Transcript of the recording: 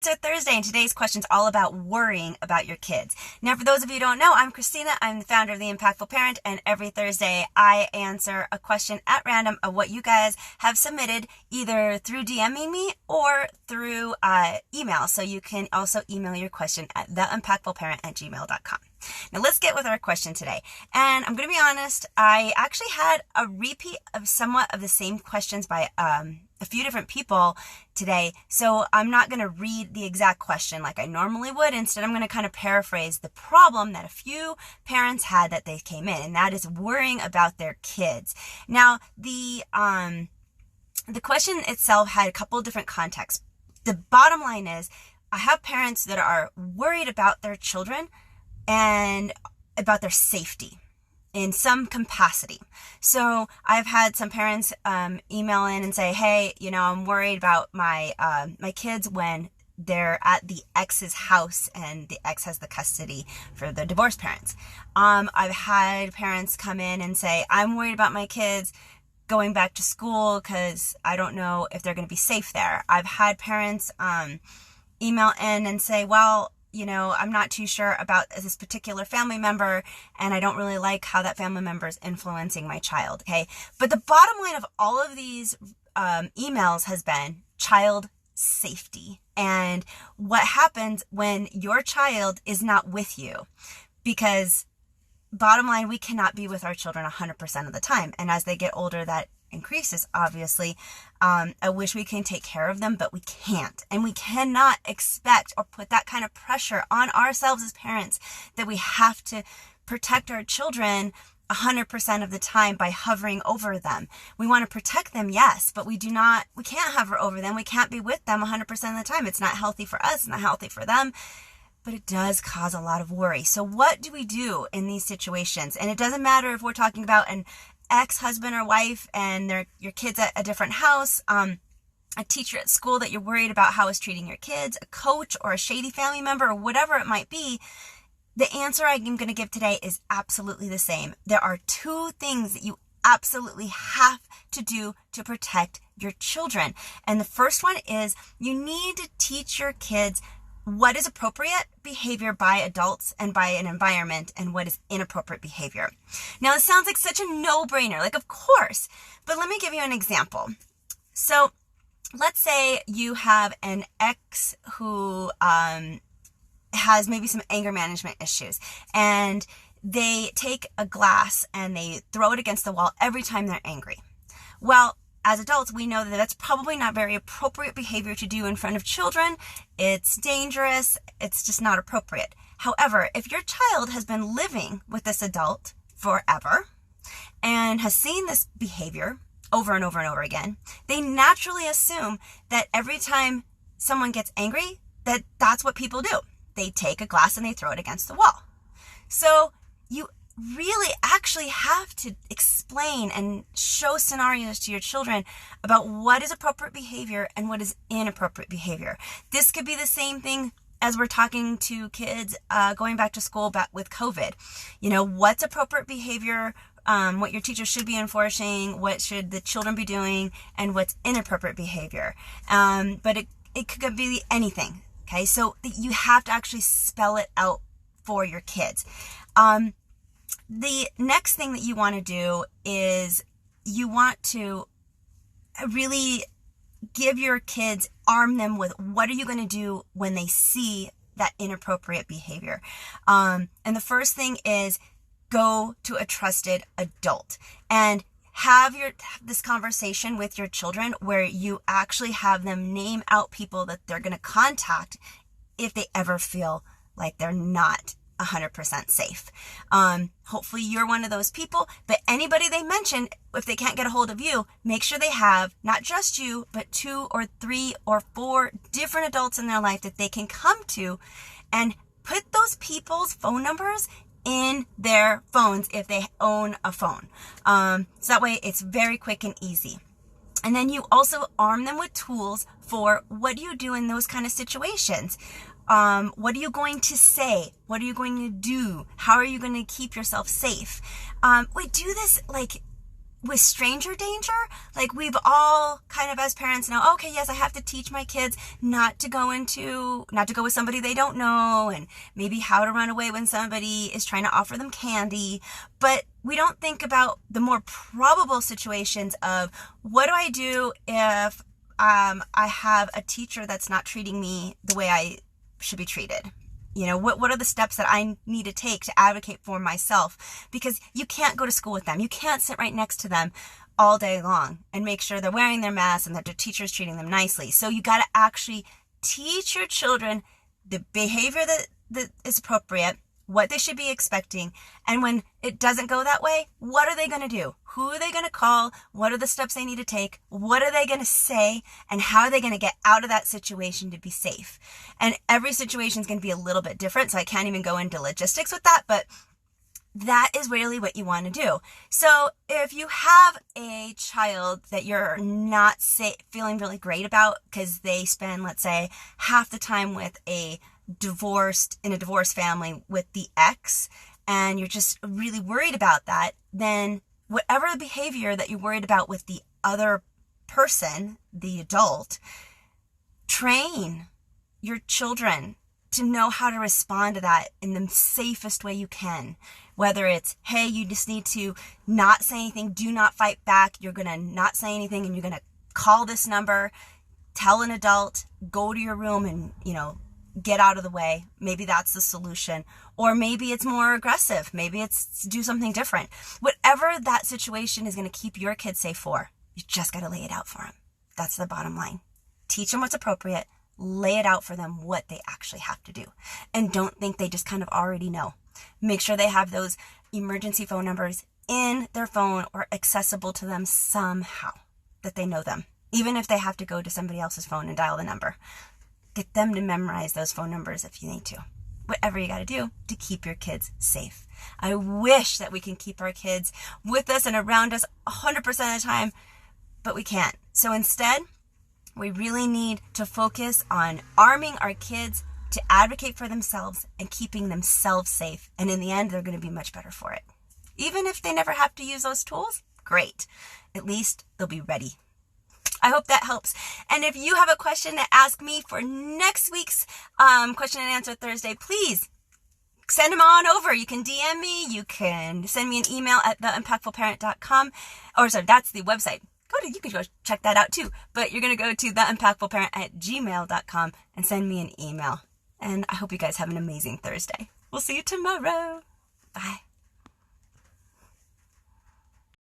Answer Thursday, and today's question is all about worrying about your kids. Now, for those of you who don't know, I'm Kristina. I'm the founder of The Impactful Parent, and every Thursday I answer a question at random of what you guys have submitted, either through DMing me or through email. So you can also email your question at theimpactfulparent@gmail.com. Now let's get with our question today. And I'm going to be honest, I actually had a repeat of somewhat of the same questions by a few different people today. So I'm not going to read the exact question like I normally would. Instead, I'm going to kind of paraphrase the problem that a few parents had that they came in, and that is worrying about their kids. Now, the question itself had a couple of different contexts. The bottom line is I have parents that are worried about their children and about their safety in some capacity. So I've had some parents email in and say, hey, I'm worried about my kids when they're at the ex's house and the ex has the custody for the divorced parents. I've had parents come in and say, I'm worried about my kids going back to school because I don't know if they're going to be safe there. I've had parents email in and say, well, I'm not too sure about this particular family member, and I don't really like how that family member is influencing my child. Okay. But the bottom line of all of these emails has been child safety and what happens when your child is not with you. Because bottom line, we cannot be with our children 100% of the time. And as they get older, that increases, obviously. I wish we can take care of them, but we can't. And we cannot expect or put that kind of pressure on ourselves as parents that we have to protect our children 100% of the time by hovering over them. We want to protect them, yes, but we can't hover over them. We can't be with them 100% of the time. It's not healthy for us, it's not healthy for them. But it does cause a lot of worry. So what do we do in these situations? And it doesn't matter if we're talking about an ex-husband or wife and your kids at a different house, a teacher at school that you're worried about how is treating your kids, a coach or a shady family member or whatever it might be. The answer I'm going to give today is absolutely the same. There are two things that you absolutely have to do to protect your children. And the first one is you need to teach your kids what is appropriate behavior by adults and by an environment and what is inappropriate behavior. Now, it sounds like such a no-brainer, like of course, but let me give you an example. So let's say you have an ex who has maybe some anger management issues, and they take a glass and they throw it against the wall every time they're angry. Well, as adults, we know that that's probably not very appropriate behavior to do in front of children. It's dangerous. It's just not appropriate. However, if your child has been living with this adult forever and has seen this behavior over and over and over again, they naturally assume that every time someone gets angry, that's what people do. They take a glass and they throw it against the wall. So you really actually have to explain and show scenarios to your children about what is appropriate behavior and what is inappropriate behavior. This could be the same thing as we're talking to kids going back to school with COVID. What's appropriate behavior, what your teacher should be enforcing, what should the children be doing, and what's inappropriate behavior. But it could be anything. Okay, so you have to actually spell it out for your kids. The next thing that you want to do is you want to really give your kids, arm them with what are you going to do when they see that inappropriate behavior. And the first thing is go to a trusted adult and have this conversation with your children where you actually have them name out people that they're going to contact if they ever feel like they're not 100% safe. Hopefully you're one of those people, but anybody they mention, if they can't get a hold of you, make sure they have not just you, but 2 or 3 or 4 different adults in their life that they can come to and put those people's phone numbers in their phones if they own a phone. So that way it's very quick and easy. And then you also arm them with tools for what do you do in those kind of situations. What are you going to say? What are you going to do? How are you going to keep yourself safe? We do this like with stranger danger, like we've all kind of as parents know, okay, yes, I have to teach my kids not to go with somebody they don't know, and maybe how to run away when somebody is trying to offer them candy. But we don't think about the more probable situations of, what do I do if I have a teacher that's not treating me the way I should be treated? What are the steps that I need to take to advocate for myself? Because you can't go to school with them. You can't sit right next to them all day long and make sure they're wearing their masks and that their teacher's treating them nicely. So you got to actually teach your children the behavior that is appropriate, what they should be expecting. And when it doesn't go that way, what are they going to do? Who are they going to call? What are the steps they need to take? What are they going to say? And how are they going to get out of that situation to be safe? And every situation is going to be a little bit different, so I can't even go into logistics with that, but that is really what you want to do. So if you have a child that you're not feeling really great about because they spend, let's say, half the time with in a divorced family with the ex, and you're just really worried about that, then whatever the behavior that you're worried about with the other person, the adult, train your children to know how to respond to that in the safest way you can. Whether it's, hey, you just need to not say anything, do not fight back, you're going to not say anything, and you're going to call this number, tell an adult, go to your room and, get out of the way. Maybe that's the solution. Or maybe it's more aggressive. Maybe it's do something different. Whatever that situation is going to keep your kids safe for, you just got to lay it out for them. That's the bottom line. Teach them what's appropriate. Lay it out for them what they actually have to do. And don't think they just kind of already know. Make sure they have those emergency phone numbers in their phone or accessible to them somehow, that they know them. Even if they have to go to somebody else's phone and dial the number. Get them to memorize those phone numbers if you need to. Whatever you got to do to keep your kids safe. I wish that we can keep our kids with us and around us 100% of the time, but we can't. So instead, we really need to focus on arming our kids to advocate for themselves and keeping themselves safe. And in the end, they're going to be much better for it. Even if they never have to use those tools, great. At least they'll be ready. I hope that helps. And if you have a question to ask me for next week's question and answer Thursday, please send them on over. You can DM me. You can send me an email at theimpactfulparent.com. That's the website. You can go check that out too. But you're going to go to theimpactfulparent@gmail.com and send me an email. And I hope you guys have an amazing Thursday. We'll see you tomorrow. Bye.